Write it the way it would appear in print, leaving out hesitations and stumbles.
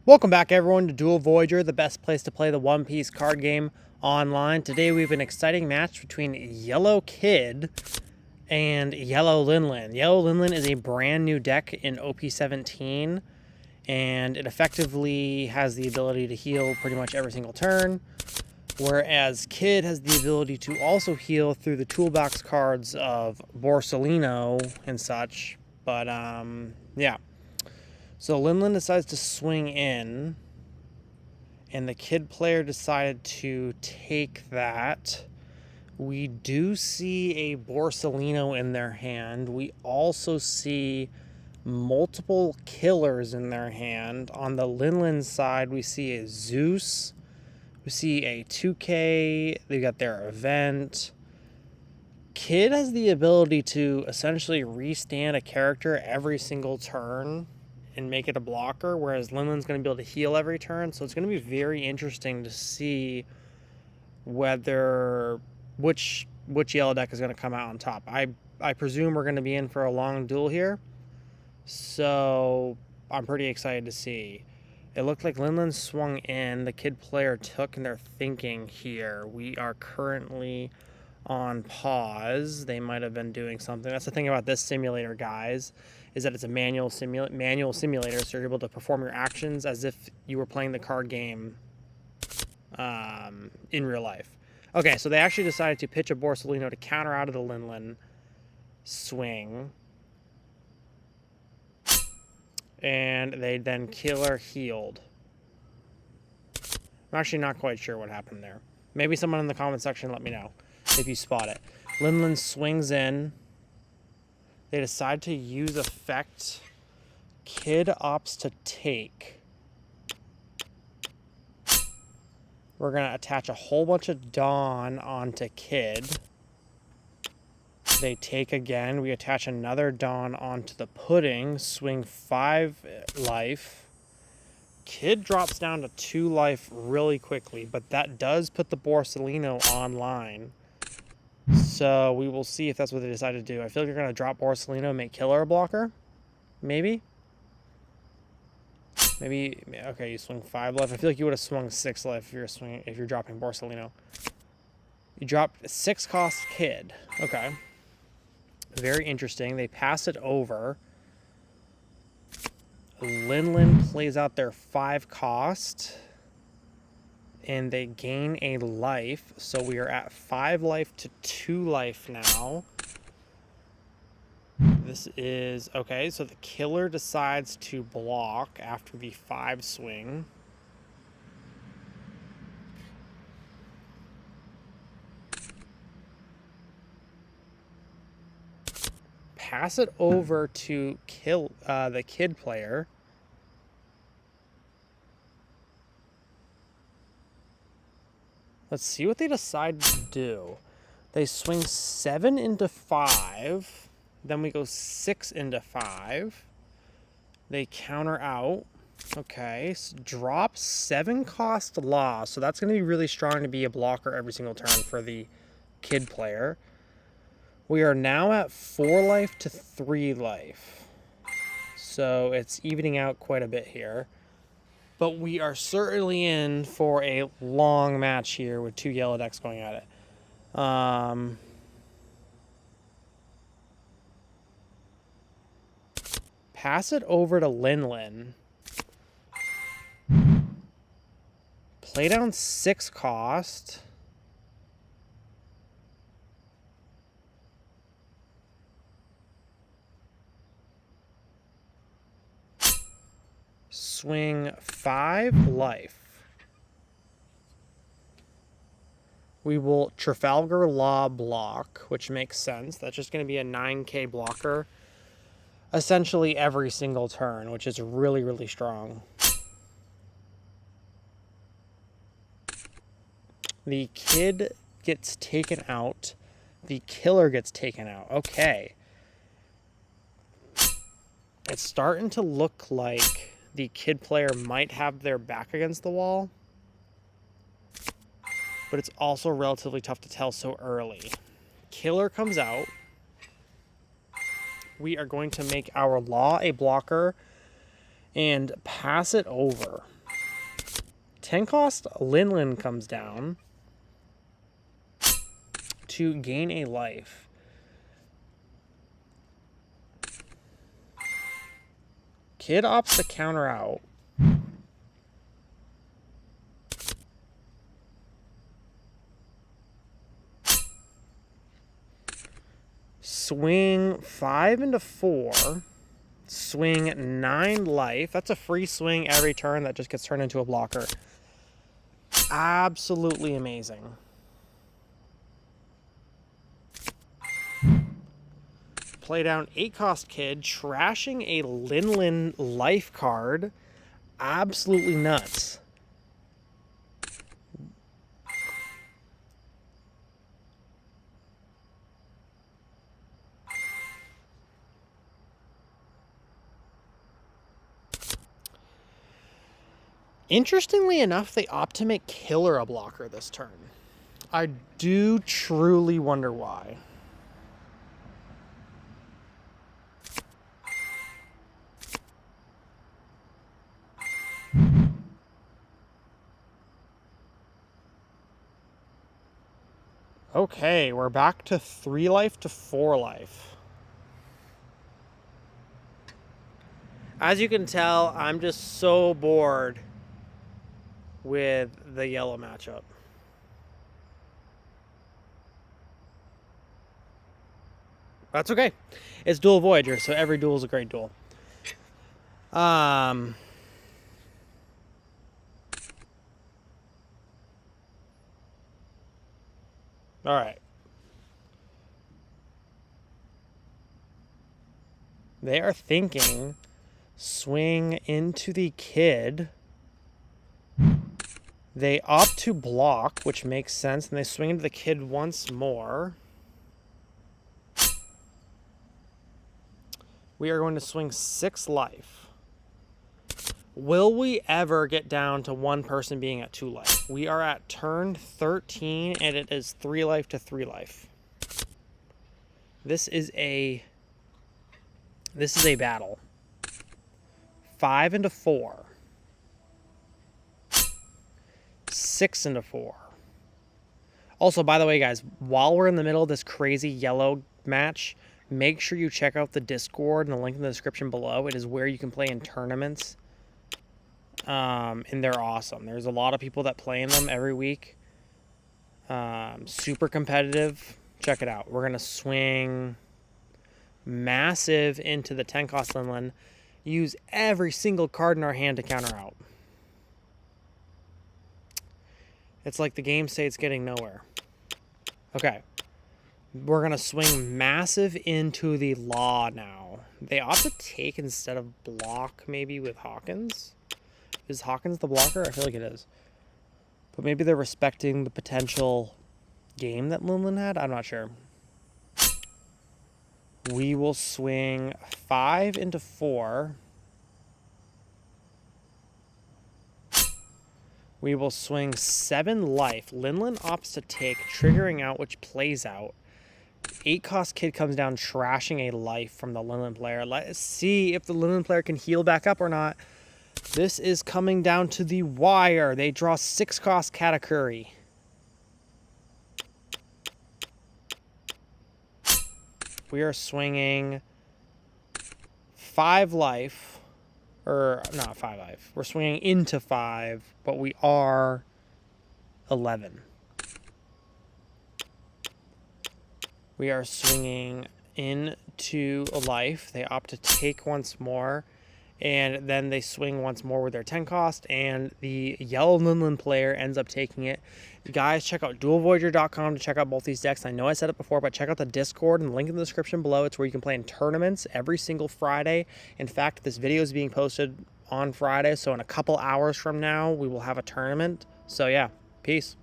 Welcome back everyone to Duel Voyager, the best place to play the One Piece card game online. Today we have an exciting match between Yellow Kid and Yellow Linlin. Yellow Linlin is a brand new deck in OP17, and it effectively has the ability to heal pretty much every single turn, whereas Kid has the ability to also heal through the toolbox cards of Borsalino and such. But yeah. So Linlin decides to swing in, and the Kid player decided to take that. We do see a Borsalino in their hand. We also see multiple killers in their hand. On the Linlin side, we see a Zeus. We see a 2K. They got their event. Kid has the ability to essentially restand a character every single turn and make it a blocker, whereas Linlin's going to be able to heal every turn. So it's going to be very interesting to see whether which yellow deck is going to come out on top. I presume we're going to be in for a long duel here, so I'm pretty excited to see. It looked like Linlin swung in. The Kid player took, and they're thinking here. We are currently on pause. They might have been doing something. That's the thing about this simulator, guys, is that it's a manual simulator, so you're able to perform your actions as if you were playing the card game in real life. Okay, so they actually decided to pitch a Borsalino to counter out of the Linlin swing. And they then killer healed. I'm actually not quite sure what happened there. Maybe someone in the comment section let me know if you spot it. Linlin swings in. They decide to use effect. Kid opts to take. We're going to attach a whole bunch of Dawn onto Kid. They take again. We attach another Dawn onto the Pudding. Swing 5 life. Kid drops down to 2 life really quickly, but that does put the Borsalino online. So we will see if that's what they decide to do. I feel like you're going to drop Borsalino and make Killer a blocker. Maybe. Okay, you swing 5 life. I feel like you would have swung 6 life if you're dropping Borsalino. You dropped 6 cost Kid. Okay. Very interesting. They pass it over. Linlin plays out their 5 cost. And they gain a life. So we are at 5 life to 2 life now. This is... Okay, so the killer decides to block after the 5 swing. Pass it over to kill the Kid player. Let's see what they decide to do. They swing 7 into 5. Then we go 6 into 5. They counter out. Okay, so drop 7 cost Law. So that's going to be really strong to be a blocker every single turn for the Kid player. We are now at 4 life to 3 life. So it's evening out quite a bit here. But we are certainly in for a long match here with 2 yellow decks going at it. Pass it over to Linlin. Play down 6 cost. Swing 5 life. We will Trafalgar Law block, which makes sense. That's just going to be a 9k blocker essentially every single turn, which is really, really strong. The Kid gets taken out. The killer gets taken out. Okay. It's starting to look like the Kid player might have their back against the wall, but it's also relatively tough to tell so early. Killer comes out. We are going to make our Law a blocker and pass it over. 10 cost Linlin comes down to gain a life. Kid opts to counter out. Swing 5 into 4. Swing 9 life. That's a free swing every turn that just gets turned into a blocker. Absolutely amazing. Play down 8 cost Kid, trashing a Linlin life card. Absolutely nuts. Interestingly enough, they opt to make Killer a blocker this turn. I do truly wonder why. Okay, we're back to 3 life to 4 life. As you can tell, I'm just so bored with the yellow matchup. That's okay. It's dual Voyager, so every duel is a great duel. All right. They are thinking swing into the Kid. They opt to block, which makes sense, and they swing into the Kid once more. We are going to swing 6 life. Will we ever get down to one person being at 2 life? We are at turn 13, and it is 3 life to 3 life. This is a battle. 5 into 4. 6 into 4. Also, by the way, guys, while we're in the middle of this crazy yellow match, make sure you check out the Discord and the link in the description below. It is where you can play in tournaments. And they're awesome. There's a lot of people that play in them every week. Super competitive. Check it out. We're going to swing massive into the 10 cost Linlin. Use every single card in our hand to counter out. It's like the game state's getting nowhere. Okay. We're going to swing massive into the Law now. They ought to take instead of block maybe with Hawkins. Is Hawkins the blocker? I feel like it is. But maybe they're respecting the potential game that Linlin had. I'm not sure. We will swing 5 into 4. We will swing 7 life. Linlin opts to take, triggering out, which plays out. 8 cost Kid comes down, trashing a life from the Linlin player. Let's see if the Linlin player can heal back up or not. This is coming down to the wire. They draw 6 cost Katakuri. We are swinging 5 life. Or, not 5 life. We're swinging into 5, but we are 11. We are swinging into a life. They opt to take once more. And then they swing once more with their 10 cost. And the yellow Linlin player ends up taking it. Guys, check out dualvoyager.com to check out both these decks. I know I said it before, but check out the Discord and the link in the description below. It's where you can play in tournaments every single Friday. In fact, this video is being posted on Friday. So in a couple hours from now, we will have a tournament. So yeah, peace.